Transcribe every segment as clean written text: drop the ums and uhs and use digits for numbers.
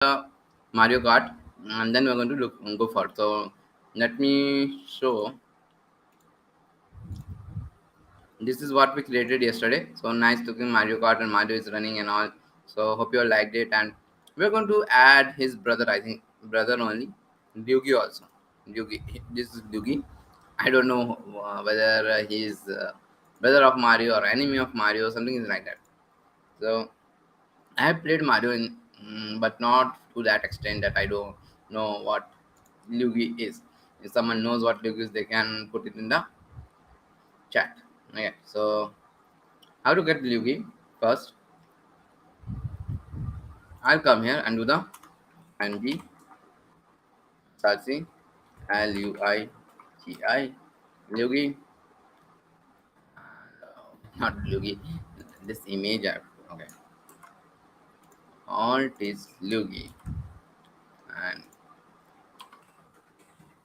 Mario Kart, and then we're going to go for it. So let me show. This is what we created yesterday. So nice looking Mario Kart, and Mario is running and all. So hope you all liked it. And we're going to add his brother. I think brother only, Ryugi also. Ryugi. This is Ryugi. I don't know whether he's brother of Mario or enemy of Mario, something is like that. So I have played Mario but not to that extent that I don't know what Luigi is. If someone knows what Luigi is, they can put it in the chat. Okay, so how to get Luigi? First, I'll come here and do the ng searching Luigi Luigi, not Luigi. This image, okay. Alt is Luigi and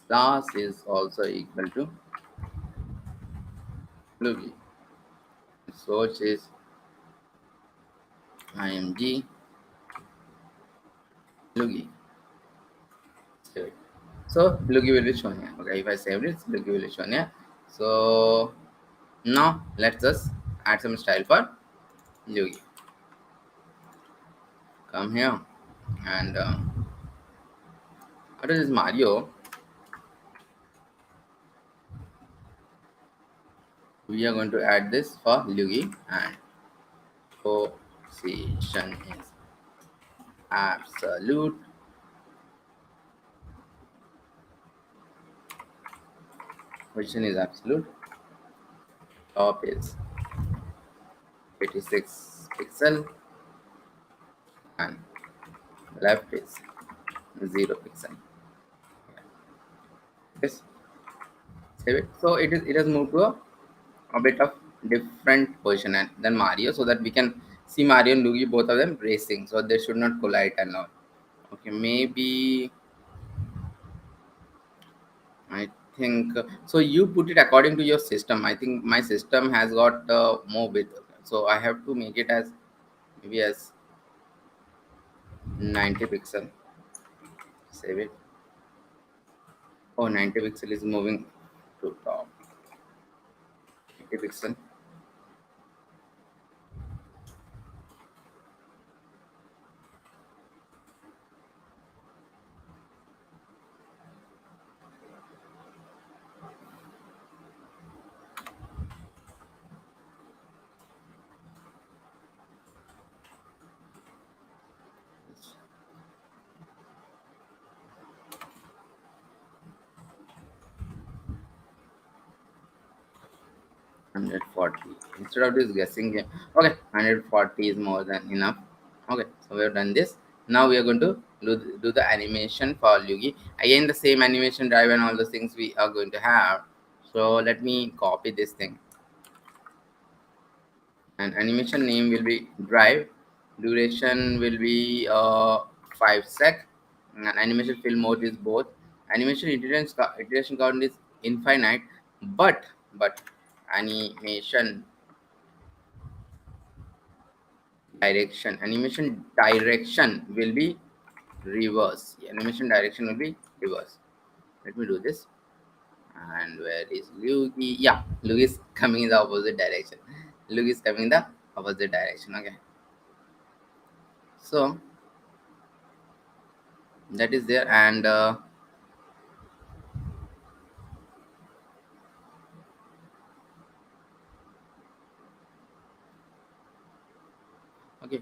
class is also equal to Luigi. Source is img Luigi. Save it. So Luigi will be shown here. Okay, if I save it, Luigi will be shown here. So now let's just add some style for Luigi. Come here and after this Mario, we are going to add this for Luigi and position is absolute. Position is absolute. Top is 86 pixel and left is 0 pixel. Yes, save it. So it has moved to a bit of different position and than Mario, so that we can see Mario and Luigi, both of them racing, so they should not collide and all. Okay, maybe I think so. You put it according to your system. I think my system has got more width, so I have to make it as maybe as 90 pixel. Save it. Oh, 90 pixel is moving to top. 90 pixel. Hundred 40 instead of this guessing game. Okay, 140 is more than enough. Okay, so we have done this. Now we are going to do the animation for Luigi. Again, the same animation drive and all the things we are going to have. So let me copy this thing. And animation name will be drive. Duration will be 5 sec. And animation fill mode is both. Animation iteration count is infinite, but animation direction will be reverse. Animation direction will be reverse. Let me do this. And where is Luigi? Yeah, Luigi is coming in the opposite direction. Luigi is coming in the opposite direction. Okay, so that is there. And okay,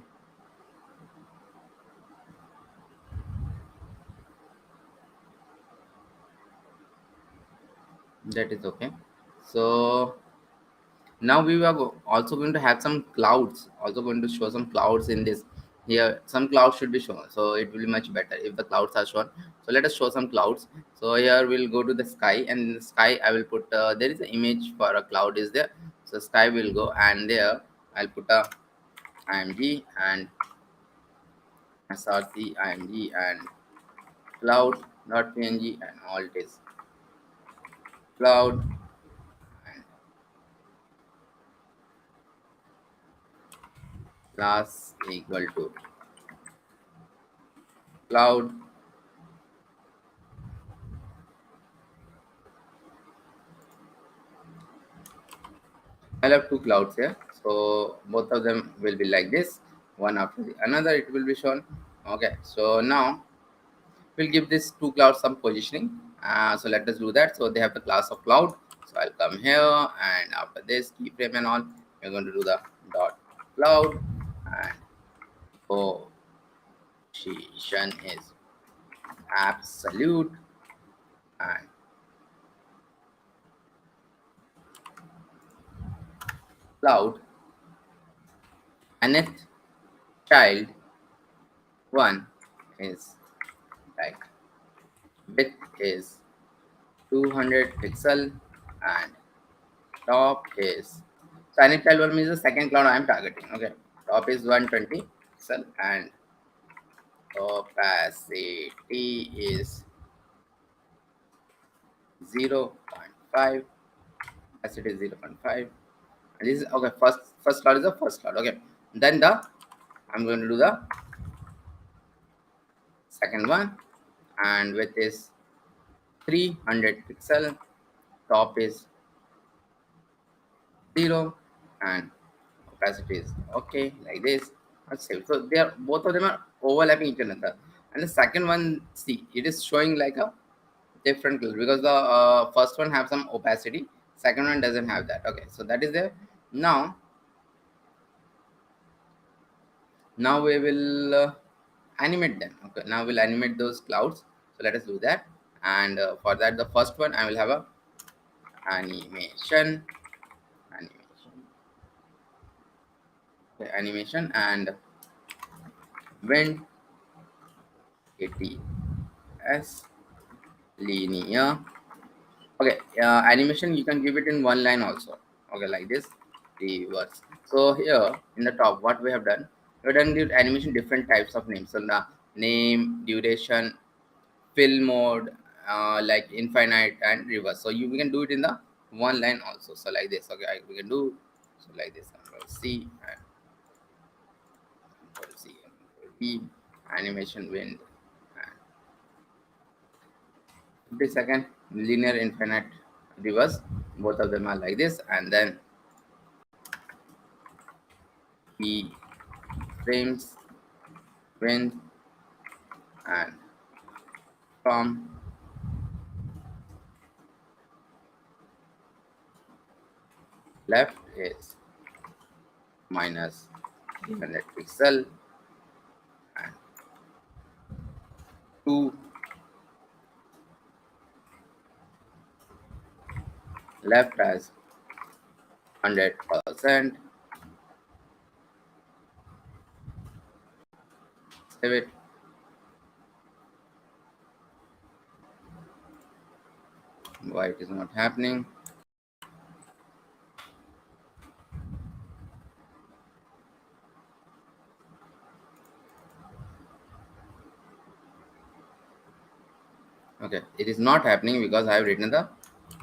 that is okay. So now we are also going to have some clouds, also going to show some clouds in this. Here some clouds should be shown, so it will be much better if the clouds are shown. So let us show some clouds. So here we'll go to the sky, and in the sky I will put there is an image for a cloud is there. So sky will go, and there I'll put a img and src img and cloud.png and all it is cloud and class equal to cloud. I'll have two clouds here, so both of them will be like this, one after the another. It will be shown. Okay, so now we'll give these two clouds some positioning. So let us do that. So they have the class of cloud. So I'll come here, and after this keyframe and all, we're going to do the dot cloud, and position is absolute, and cloud nth child one is like width is 200 pixel, and top is, so nth child one means the second cloud I am targeting. Okay, top is 120 pixel, and opacity is 0.5. Opacity is 0.5. And this is okay. First cloud is the first cloud. Okay, then the I'm going to do the second one, and width is 300 pixel, top is 0, and opacity is okay, like this. That's it. So they are, both of them are overlapping each other. And the second one, see, it is showing like a different color because the first one have some opacity, second one doesn't have that. Okay, so that is there. Now we will animate them. Okay, now we'll animate those clouds. So let us do that. And for that, the first one I will have a animation, okay, animation, and wind ATS linear. Okay, animation you can give it in one line also. Okay, like this, the words. So here in the top, what we have done, the animation different types of names. So the name, duration, fill mode, like infinite and reverse. So we can do it in the one line also. So like this. Okay, we can do so like this. Control C and Control C and Control V. Animation wind and 50-second linear infinite reverse. Both of them are like this, and then key frames wind, and from left is minus 300 pixel, and to left as 100%. Save it. Why it is not happening? Okay, it is not happening because I have written the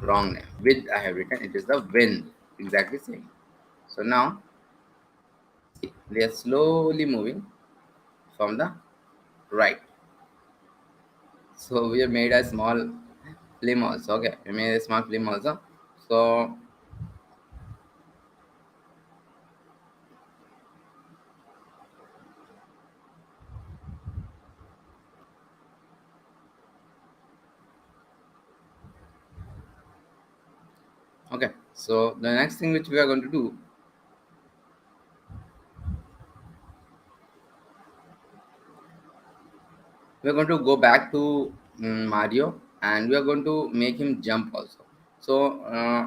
wrong name. With I have written it is the wind, exactly same. So now see, they are slowly moving from the right. So we have made a small film also. Okay, we made a small film also. So okay, so the next thing which we are going to do, we are going to go back to Mario, and we are going to make him jump also. So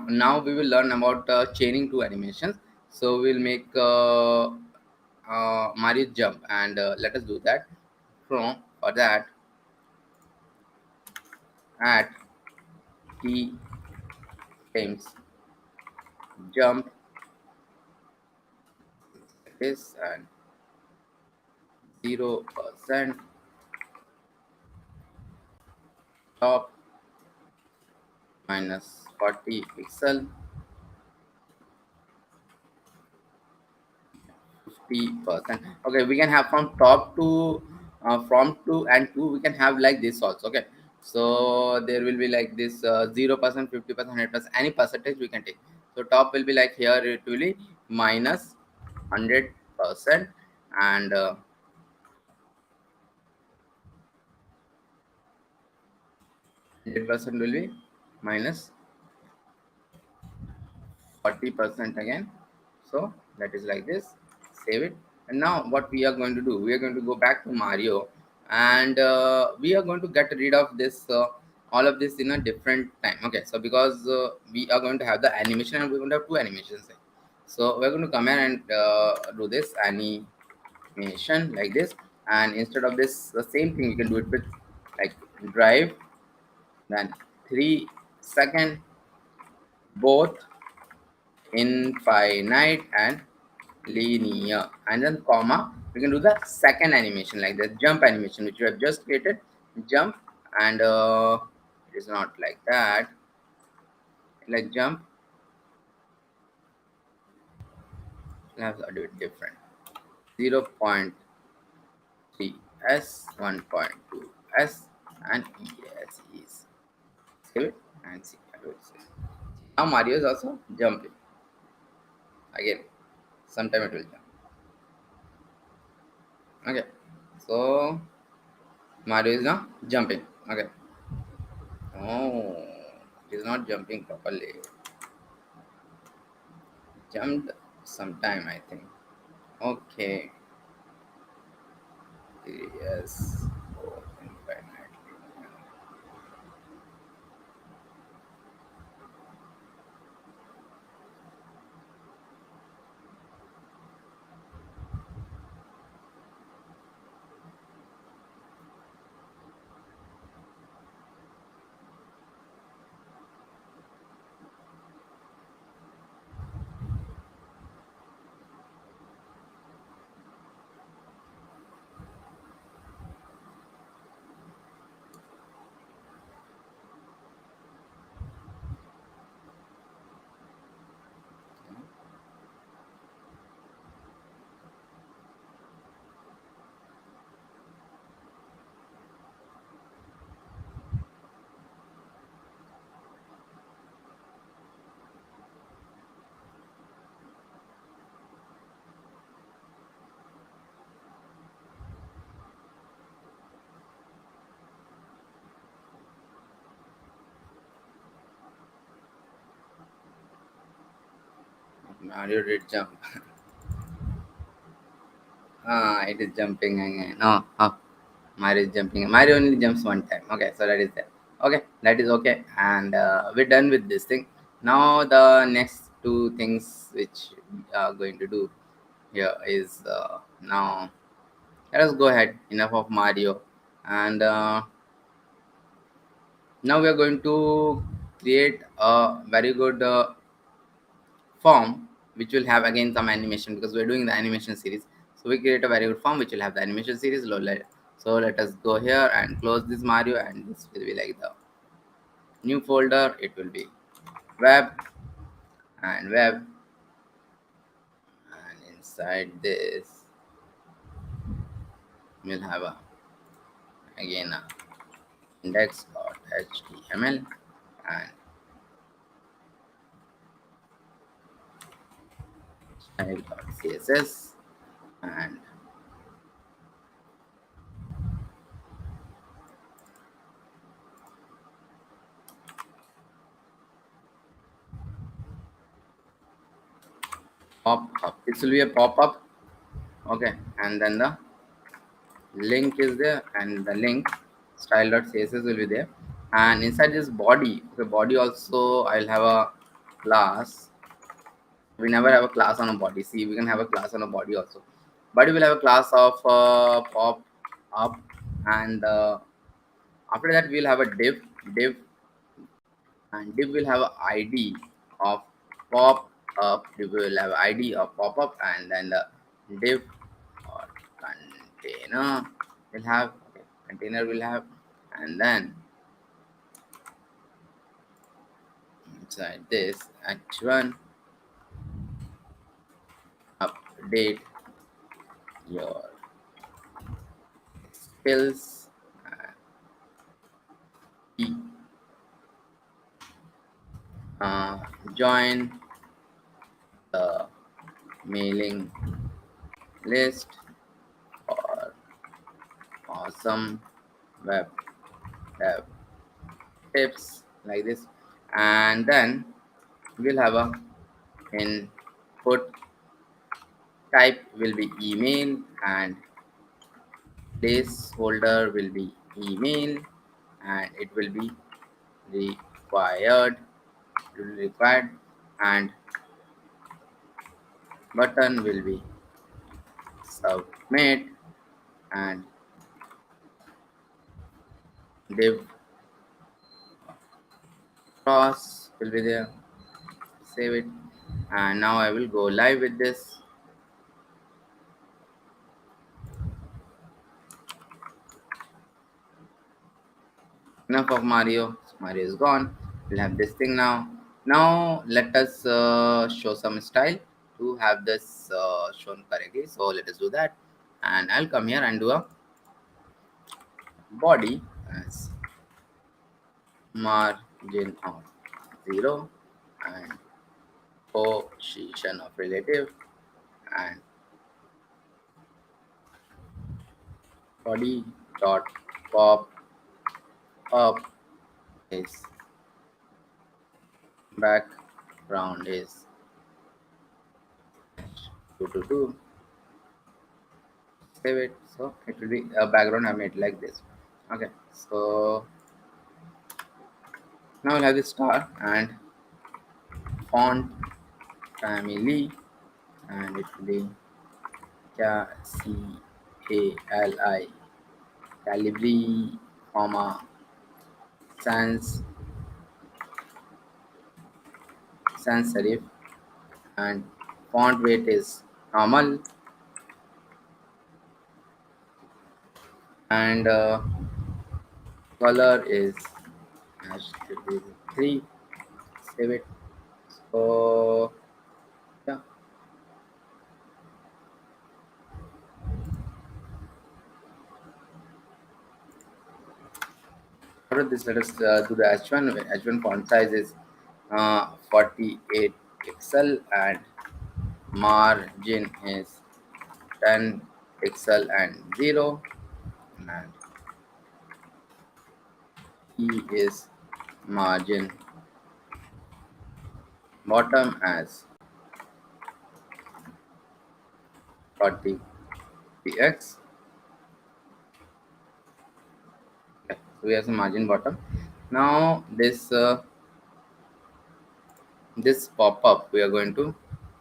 now we will learn about chaining two animations. So we'll make Mario jump, and let us do that. For that, add key frames jump like this, and 0% top minus 40 pixel, 50%. Okay, we can have from top to from 2 and 2 we can have like this also. Okay, so there will be like this 0%, 50%, 100%, any percentage we can take. So top will be like here, it will be minus 100%, and 100% will be minus 40% again. So that is like this. Save it. And now what we are going to do, we are going to go back to Mario, and we are going to get rid of this all of this in a different time. Okay, so because we are going to have the animation, and we're going to have two animations here. So we're going to come in and do this animation like this, and instead of this, the same thing you can do it with like drive, then 3 second, both infinite and linear, and then comma, we can do the second animation like the jump animation which we have just created. Jump, and it is not like that, like jump, we have to do it different. 0.3 s, 1.2 s, and yes is. Save it and see. Now Mario is also jumping again, sometime it will jump. Okay, so Mario is now jumping. Okay, oh, it is not jumping properly. Jumped sometime, I think. Okay. Yes. Oh, infinitely. Mario did jump. It is jumping again. No, oh, Mario is jumping. Mario only jumps one time. Okay, so that is there. Okay, that is okay. And we're done with this thing. Now the next two things which we are going to do here is now let us go ahead. Enough of Mario, and now we are going to create a very good form which will have again some animation, because we're doing the animation series. So we create a very good form which will have the animation series. So let us go here and close this Mario, and this will be like the new folder. It will be web, and inside this we'll have a again a index.html and style.css and pop up. This will be a pop up. Okay, and then the link is there, and the link style.css will be there, and inside this body, the body also I'll have a class. We never have a class on a body. See, we can have a class on a body also. Body will have a class of pop up, and after that we'll have a div, and div will have a id of pop up. Div will have id of pop up, and then the div or container will have, okay, container will have, and then inside this h1 update your skills, uh, join the mailing list for awesome web dev tips like this. And then we'll have a input type will be email, and placeholder will be email, and it will be required and button will be submit, and div cross will be there. Save it, and now I will go live with this. Enough of Mario. Mario is gone. We'll have this thing now. Now let us show some style to have this shown correctly. So let us do that, and I'll come here and do a body as margin of 0 and position of relative, and body dot pop up is background is 222. Save it. So it will be a background I made like this. Okay, so now we'll have the star and font family, and it will be CALI Calibri, sans sans serif, and font weight is normal, and color is three. Save it. So yeah, after this, let us do the H1. H1 font size is 48 pixel, and margin is 10 pixel and 0, and E is margin bottom as 40 px. Okay, so we have some margin bottom. Now this pop up we are going to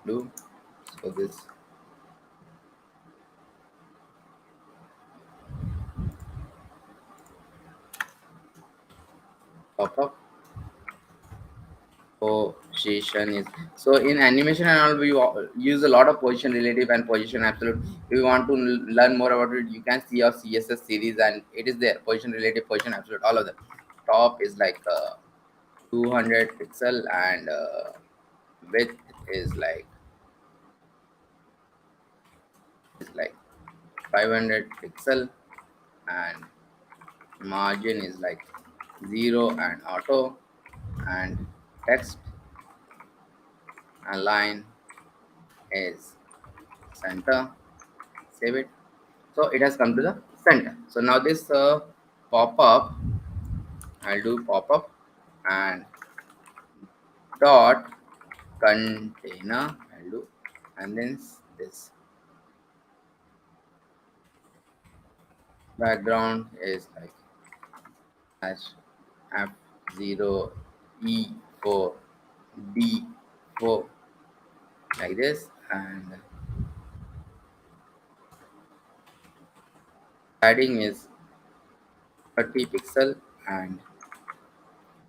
do. So this pop up position is, so in animation and all we use a lot of position relative and position absolute. If you want to learn more about it, you can see our CSS series, and it is there, position relative, position absolute, all of them. Top is like 200 pixel, and width is like 500 pixel, and margin is like 0 and auto, and text align is center. Save it. So it has come to the center. So now this pop up, I'll do pop up and dot container, I'll do, and then this background is like F0 E4 D4 like this, and padding is 30 pixel, and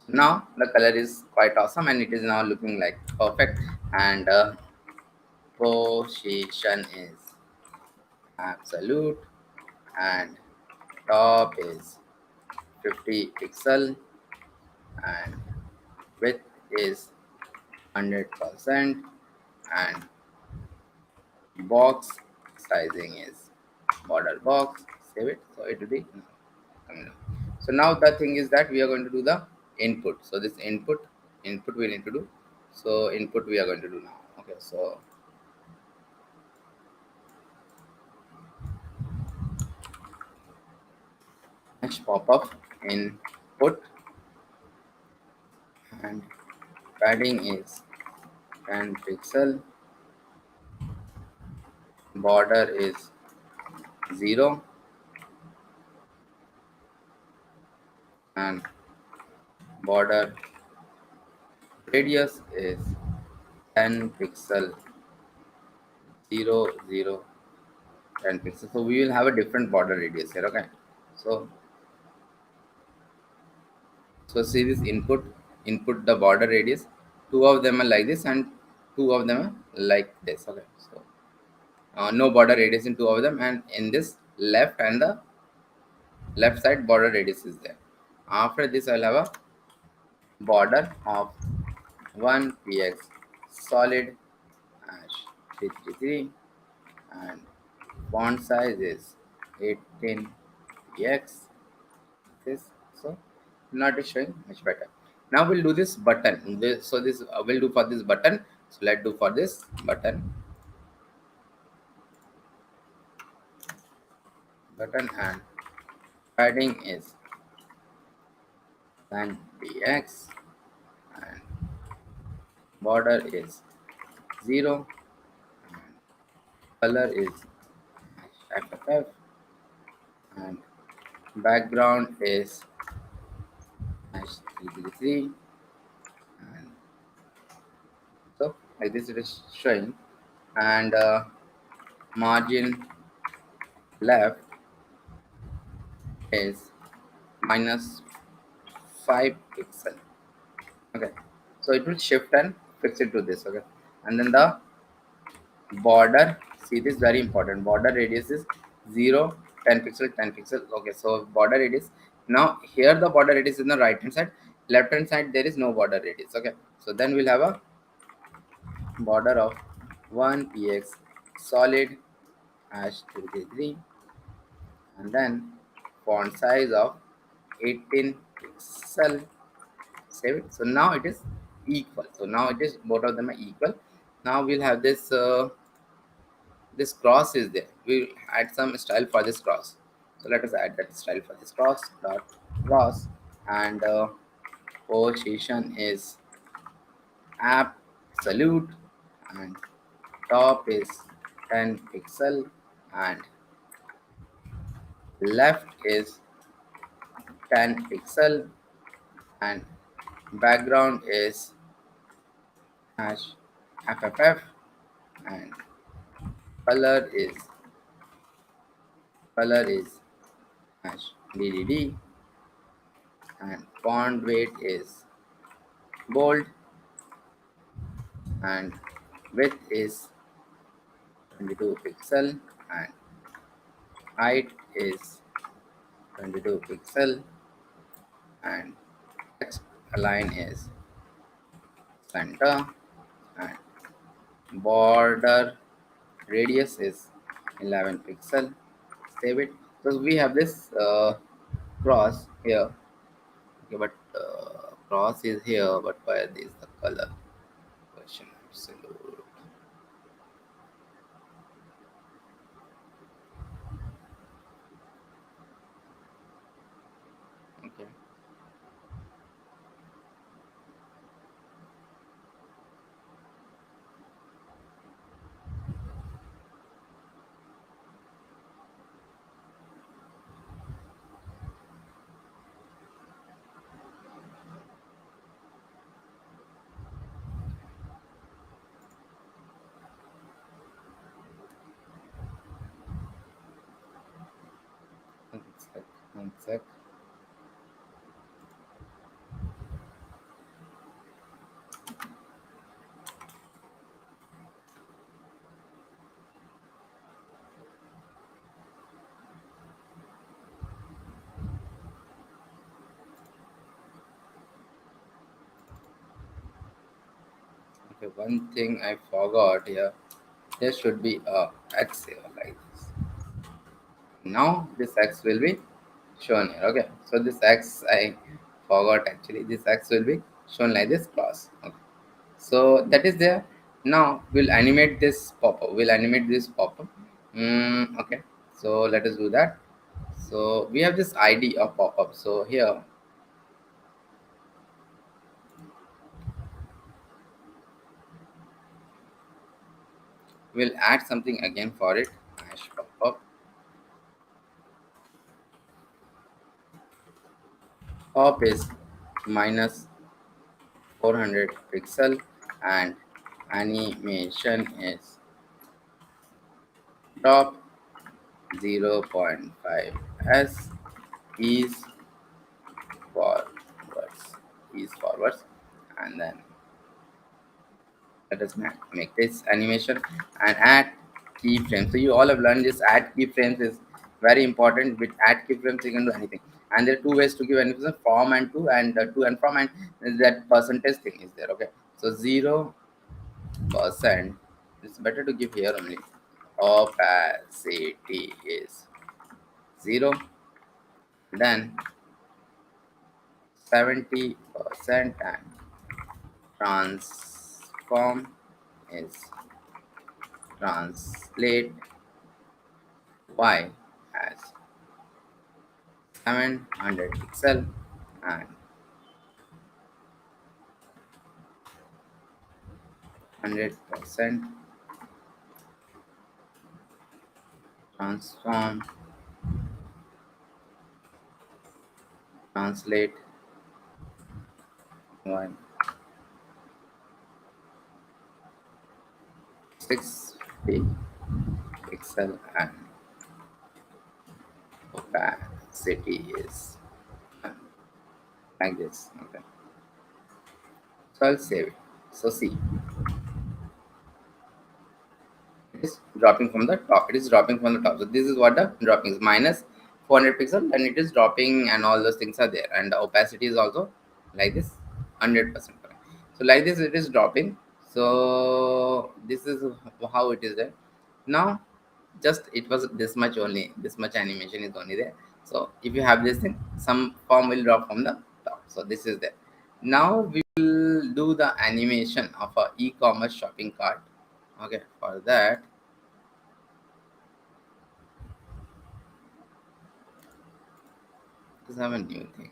now the color is quite awesome, and it is now looking like perfect, and position is absolute, and top is 50 pixel, and width is 100%, and box sizing is border box. Save it. So it will be coming down. So now the thing is that we are going to do the input. So this input we need to do. So input we are going to do now. Okay, so next pop up input, and padding is 10 pixel, border is 0, and border radius is 10 pixel, 0 0 10 pixels. So we will have a different border radius here. Okay, so see this input the border radius. Two of them are like this, and two of them are like this. Okay, so no border radius in two of them, and in this left and the left side border radius is there. After this, I'll have a border of 1px solid hash 333, and font size is 18px. This, so not is showing much better. Now we'll do this button. So this we'll do for this button. So let's do for this button, and padding is 10px, and border is 0, color is FFF, and background is hash 333, and so like this it is showing, and margin left is minus 5 pixel. Okay, so it will shift and fix it to this. Okay, and then the border, see this very important, border radius is 0 10 pixel 10 pixel. Okay, so border radius, now here the border radius is in the right hand side, left hand side there is no border radius. Okay, so then we'll have a border of 1px solid hash 233, and then font size of 18 pixel. Save it. So now it is equal. So now it is, both of them are equal. Now we'll have this this cross is there. We'll add some style for this cross. So let us add that style for this cross dot cross, and position is absolute, and top is 10 pixel, and left is 10 pixel, and background is hash FFF, and color is hash DDD, and font weight is bold, and width is 22 pixel, and height is 22 pixel, and text align is center, and border radius is 11 pixel. Save it. So we have this cross here. Okay, but cross is here, but why is the color question? Absolute. Okay. One sec. One sec. Okay, one thing I forgot here. There should be a X here like this. Now this X will be shown here. Okay, so this X I forgot actually. This X will be shown like this cross. Okay, so that is there. Now we'll animate this pop-up. We'll animate this pop-up. Okay, so let us do that. So we have this ID of pop-up. So here we'll add something again for it. Hash pop-up. Pop is minus 400 pixel and animation is top 0.5 s is forwards forwards, and then let us make this animation and add keyframes. So you all have learned this add keyframes is very important. With add keyframes you can do anything, and there are two ways to give animation: from and to, and to and from, and that percentage thing is there. Okay, so 0%, it's better to give here only. Opacity is 0, then 70%, and transform is translate y as 700 pixel and 100% transform translate y 650 pixel and opacity is like this. Okay, so I'll save it. So see, it is dropping from the top. It is dropping from the top. So this is what the dropping is: minus 400 pixel, and it is dropping, and all those things are there. And the opacity is also like this, 100%. So like this, it is dropping. So this is how it is there. Now, just it was this much only. This much animation is only there. So if you have this thing, some form will drop from the top. So this is there. Now we will do the animation of a e-commerce shopping cart. Okay, for that, let's have a new thing.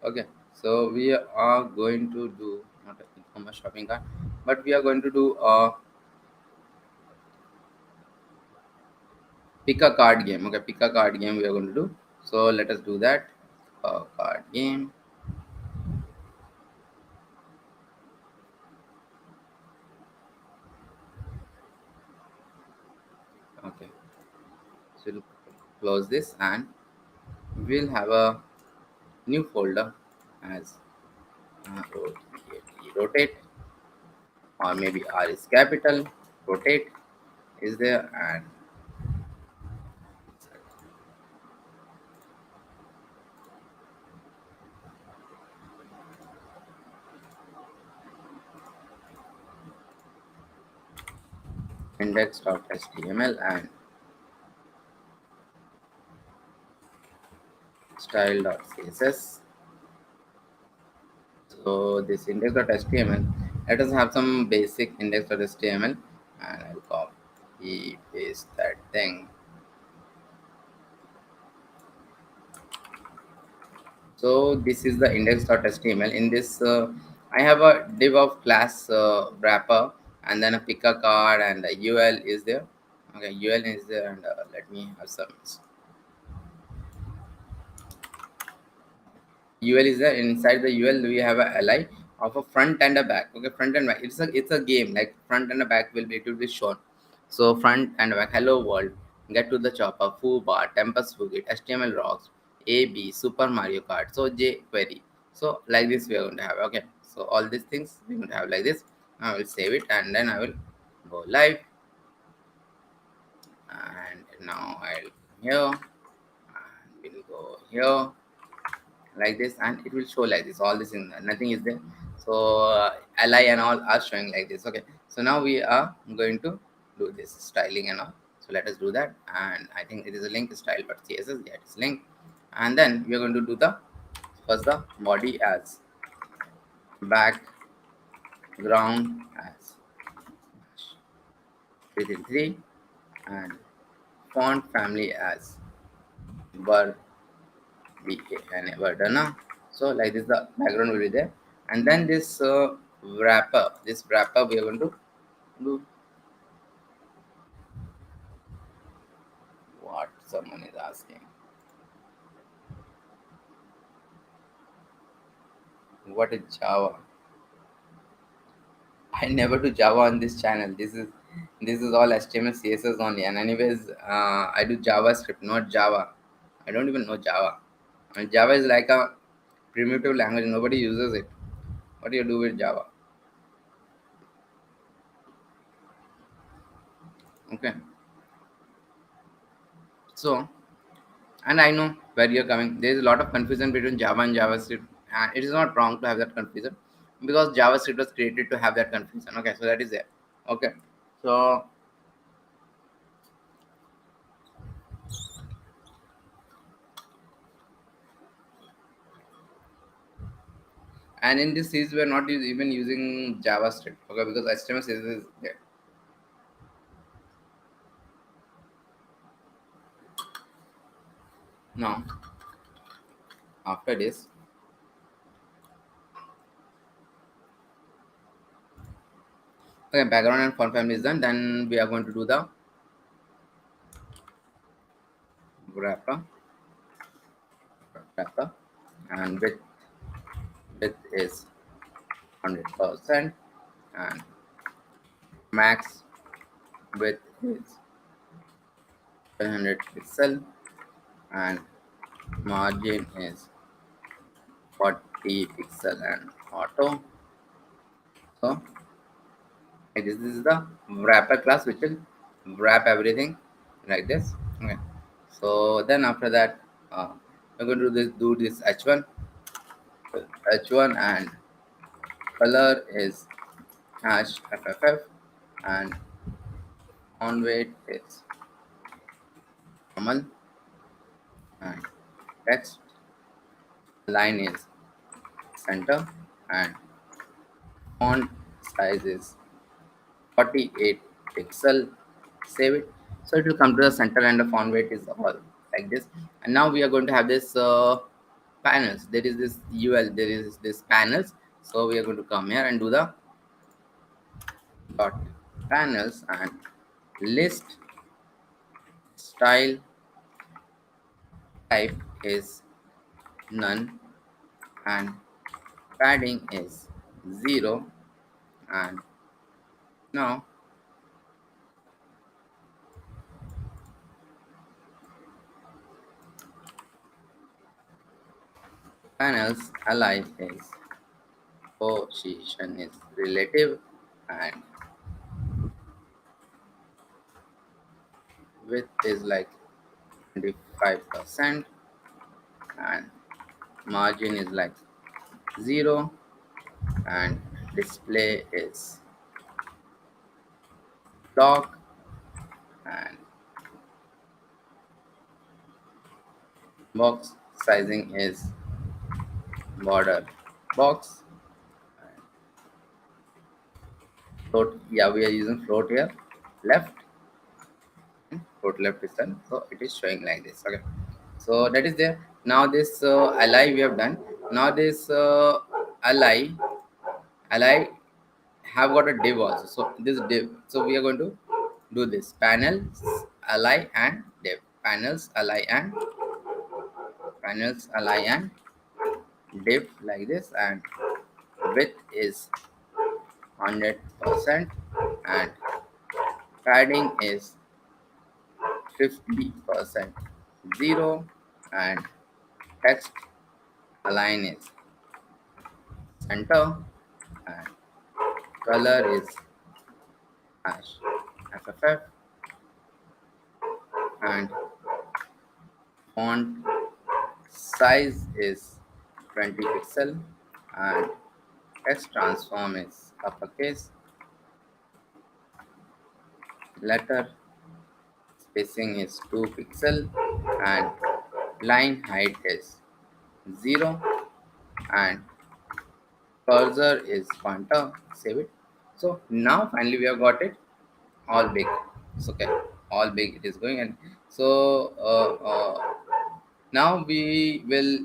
Okay, so we are going to do not an e-commerce shopping cart, but we are going to do a pick a card game. Okay, pick a card game we are going to do. So let us do that. A card game. Okay, so we'll close this and we'll have a new folder as rotate, or maybe R is capital, rotate is there, and index.html and style.css. So this index.html, let us have some basic index.html, and I'll copy paste that thing. So this is the index.html. In this, I have a div of class wrapper, and then a picker card, and a UL is there. Okay, UL is there, and let me have some. UL is there. Inside the UL, we have a li of a front and a back. Okay, front and back. It's a game, like front and a back it will be shown. So front and back. Hello world. Get to the chopper. Foo bar. Tempest Fugit. HTML rocks. AB Super Mario Kart. So jQuery. So like this we are going to have. Okay. So all these things we're going to have like this. I will save it and then I will go live. And now I'll here and we'll go here like this, and it will show like this. All this in nothing is there. So li and all are showing like this. Okay, so now we are going to do this styling and all. So let us do that. And I think it is a link style.css. Yeah, it is link. And then we are going to do the first the body as background as 333 and font family as bar and Verdana. So like this the background will be there. And then this wrapper we are going to do what someone is asking. What is Java? I never do Java on this channel. This is all HTML CSS only. And anyways, I do JavaScript, not Java. I don't even know Java. And Java is like a primitive language. Nobody uses it. What do you do with Java? Okay. So, and I know where you're coming. There is a lot of confusion between Java and JavaScript, and it is not wrong to have that confusion because JavaScript was created to have that confusion. Okay, so that is there. Okay, so and in this series we are not even using JavaScript. Okay, because HTML CSS is there. Now after this, okay, background and font family is done. Then we are going to do the wrapper, wrapper, and width is 100%, and max width is 100 pixel, and margin is 40 pixel and auto. So this is the wrapper class which will wrap everything like this. Okay, so then after that we're going to do this h1 and color is hash fff, and on weight is normal, and text line is center, and font size is 48 pixel. Save it. So it will come to the center and the font weight is all like this. And now we are going to have this panels. There is this ul, there is this panels. So we are going to come here and do the dot panels and list style type is none, and padding is 0. And now panels ally is position is relative, and width is like 25%, and margin is like 0, and display is block, and box sizing is border box. Float, yeah, we are using float here, left, float left is done, so it is showing like this. Okay, so that is there. Now this ally we have done. Now this ally have got a div also. So this div, so we are going to do this panels ally and div, panels ally and div like this, and width is 100%, and padding is 50%, 0, and text align is center, and color is hash FFF, and font size is 20 pixel, and text transform is uppercase, letter spacing is 2 pixel, and line height is 0, and cursor is pointer. Save it. So now finally we have got it all big. It's okay, all big it is going. And so now we will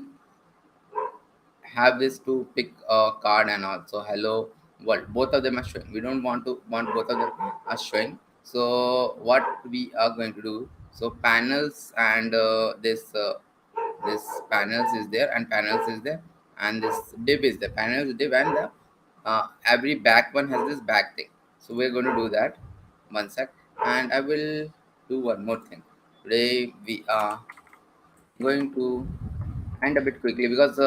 have this to pick a card and also hello world. Both of them are showing. We don't want both of them are showing. So what we are going to do, so panels and this panels is there and panels is there, and this div is there, panels div, and the every back one has this back thing. So we're going to do that. One sec. And I will do one more thing. Today we are going to end a bit quickly because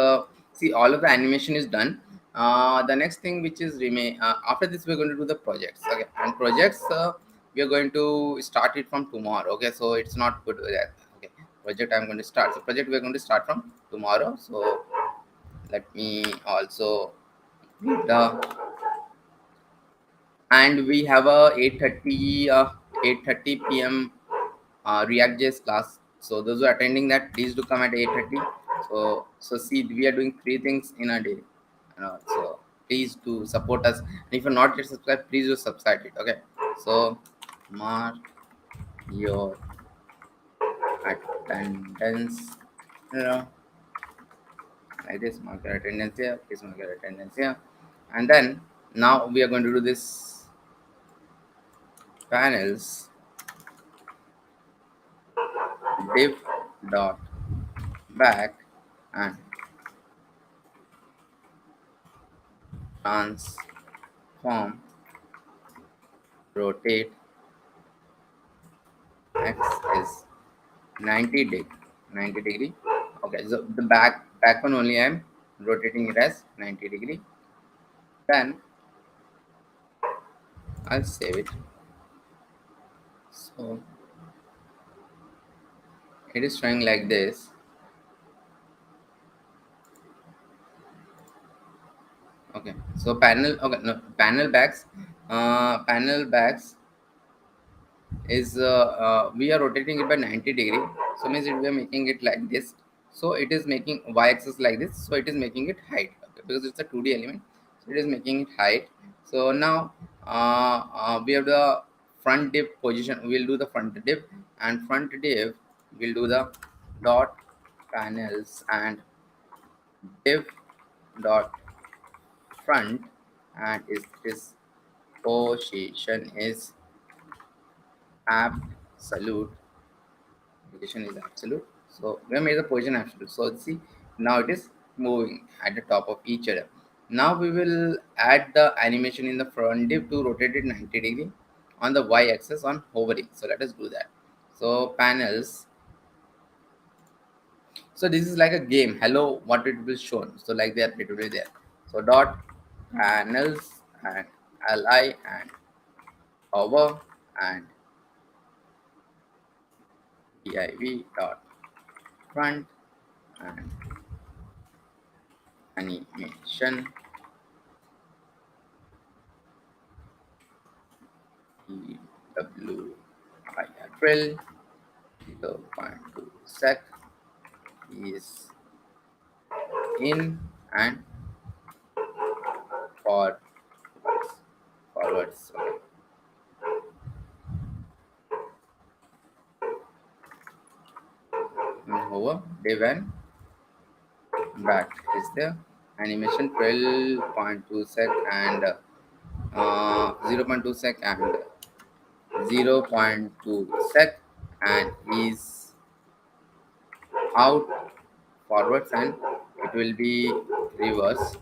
see, all of the animation is done. The next thing which is remain, after this we're going to do the projects. Okay, and projects we are going to start it from tomorrow. Okay, so it's not good with that. Okay, project I'm going to start, so project we're going to start from tomorrow. So let me also read the, and we have a 8:30 p.m. React.js class. So those who are attending that, please do come at 8:30. So see, we are doing 3 things in a day. So please do support us. And if you're not yet subscribed, please do subscribe it. Okay. So mark your attendance. Like this, mark your attendance here. Please mark your attendance here. And then now we are going to do this panels div dot back and transform rotate x is 90 degree. Okay, so the back one only I'm rotating it as 90 degree. Then I'll save it. So it is showing like this. Okay, so panel, okay, no, panel backs is we are rotating it by 90 degree. So means we are making it like this. So it is making y-axis like this. So it is making it height, okay, because it's a 2D element. So it is making it height. So now we have the front div position. We'll do the front div, and front div we'll do the dot panels and div dot front, and is position is absolute. Position is absolute. So we have made the position absolute. So see, now it is moving at the top of each other. Now we will add the animation in the front div to rotate it 90 degree on the y-axis on hovering. So let us do that. So panels. So this is like a game. Hello, what it will show. So like that it will be there. So dot panels and li and hover and div dot front and animation 𝐸𝐴𝐻𝐼RL 0.2 sec is in and forwards. Okay. Over div and back is there. Animation 12.2 sec and 0.2 sec and 0.2 sec, and is out forwards, and it will be reverse.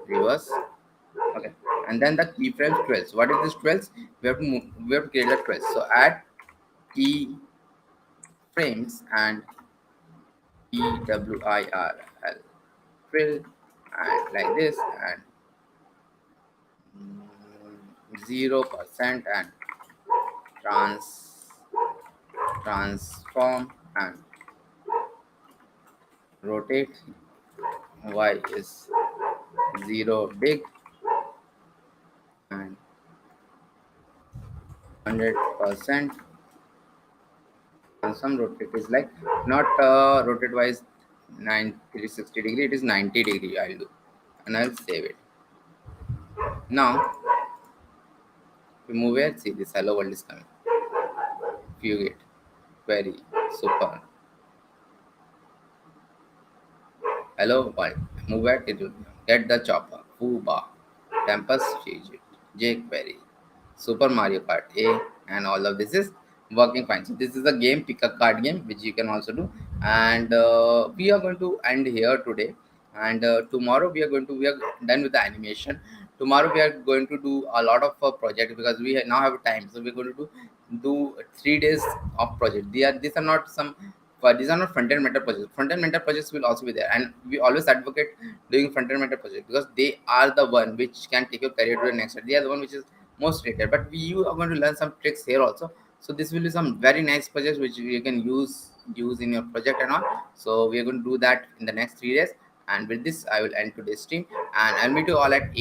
Okay, and then the keyframes 12. What is this 12? We have to move, we have to create the 12. So add keyframes and EWIRL fill and like this and 0% and transform and rotate. Y is 0 dig and 100% transform rotate is like not rotate wise 360 degree, it is 90 degree. I'll do and I'll save it. Now we move here, see this hello world is coming. View it, query, super. Hello world, move it, it will get the chopper, Fooba, Tempest, jQuery, Super Mario Kart A, and all of this is working fine. So this is a game, pick a card game, which you can also do. And we are going to end here today. And tomorrow we are done with the animation. Tomorrow we are going to do a lot of projects because we now have time. So we're going to do 3 days of project. These are not some. But these are not front-end meta projects. Front-end meta projects will also be there, and we always advocate doing front-end meta projects because they are the one which can take your career to the next step. They are the one which is most rated. But you are going to learn some tricks here also. So this will be some very nice projects which you can use in your project and all. So we are going to do that in the next 3 days. And with this, I will end today's stream, and I'll meet you all at 8.